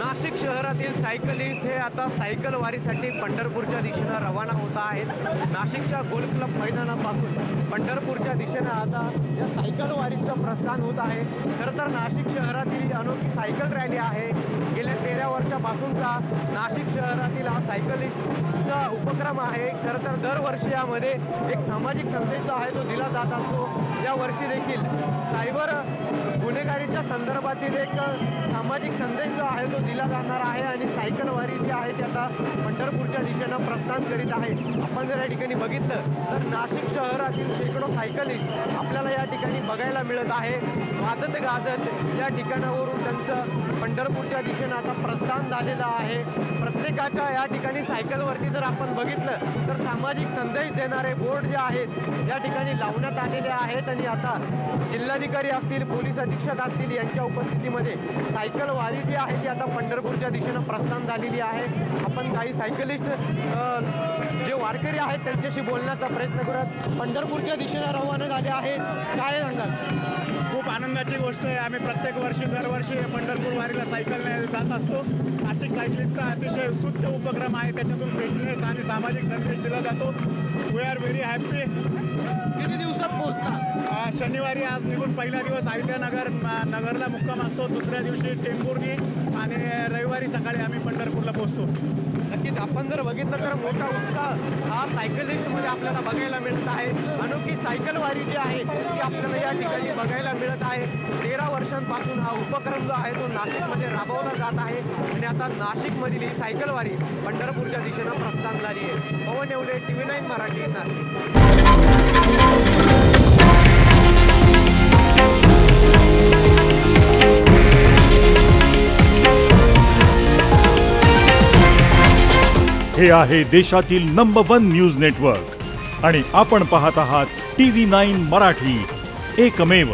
नाशिक शहरातील सायकलिस्ट हे आता सायकल वारीसाठी पंढरपूरच्या दिशेने रवाना होत आहेत। नाशिकच्या गोल क्लब मैदानापासून पंढरपूरच्या दिशेने आता या सायकल वारीचं प्रस्थान होत आहे। खरं तर नाशिक शहरातील अनोखी सायकल रॅली आहे। गेल्या 13 वर्षापासूनचा नाशिक शहरातील हा सायकलिस्टचा उपक्रम आहे। खरं तर दरवर्षी यामध्ये एक सामाजिक संदेश जो आहे तो दिला जात असतो। या वर्षी देखील सायबर गुन्हेगारीच्या संदर्भातील एक सामाजिक संदेश जो आहे तो दिला जाणार आहे आणि सायकल वारी जी आहे ती आता पंढरपूरच्या दिशेने प्रस्थान करीत आहे। आपण जर या ठिकाणी बघितलं तर नाशिक शहरातील शेकडो सायकलिस्ट आपल्याला या ठिकाणी बघायला मिळत आहे। वाजत गाजत या ठिकाणावरून त्यांचं पंढरपूरच्या दिशेने आता प्रस्थान झालेलं आहे। प्रत्येकाच्या या ठिकाणी सायकलवरती जर आपण बघितलं तर सामाजिक संदेश देणारे बोर्ड जे आहेत या ठिकाणी लावण्यात आलेले आहेत आणि आता जिल्हाधिकारी असतील, पोलीस अधीक्षक असतील यांच्या उपस्थितीमध्ये सायकल वारी जी आहे ती आता पंढरपूरच्या दिशेने प्रस्थान झालेली आहे। आपण काही सायकलिस्ट जे वारकरी आहेत त्यांच्याशी बोलण्याचा प्रयत्न करत पंढरपूरच्या दिशेने रवाना झाले आहेत। काय सांगाल? खूप आनंदाची गोष्ट आहे। आम्ही प्रत्येक वर्षी दरवर्षी पंढरपूर वारीला सायकलने जात असतो। नाशिक सायकलिस्टचा अतिशय स्तुत्य उपक्रम आहे। त्याच्यातून फिटनेस आणि सामाजिक संदेश दिला जातो। We are very happy. किती दिवसात पोहोचता? शनिवारी आज निघून पहिला दिवस नगरला मुक्काम असतो, दुसऱ्या दिवशी टेंभुर्णी आणि रविवारी सकाळी आम्ही पंढरपूरला पोहोचतो। नक्कीच आपण जर बघितलं तर मोठा उत्साह हा सायकलिस्टमध्ये आपल्याला बघायला मिळत आहे। अनोखी सायकल वारी जी आहे ती आपल्याला या ठिकाणी बघायला मिळत आहे। 13 वर्षांपासून हा उपक्रम जो आहे तो नाशिकमध्ये राबवला जात आहे आणि आता नाशिकमधील ही सायकल वारी पंढरपूरच्या दिशेने प्रस्थान झाली आहे। पवन येवले, TV9 मराठी, नाशिक। हे आहे देशातील नंबर 1 न्यूज नेटवर्क आणि आपण पाहत आहात TV9 मराठी, एकमेव।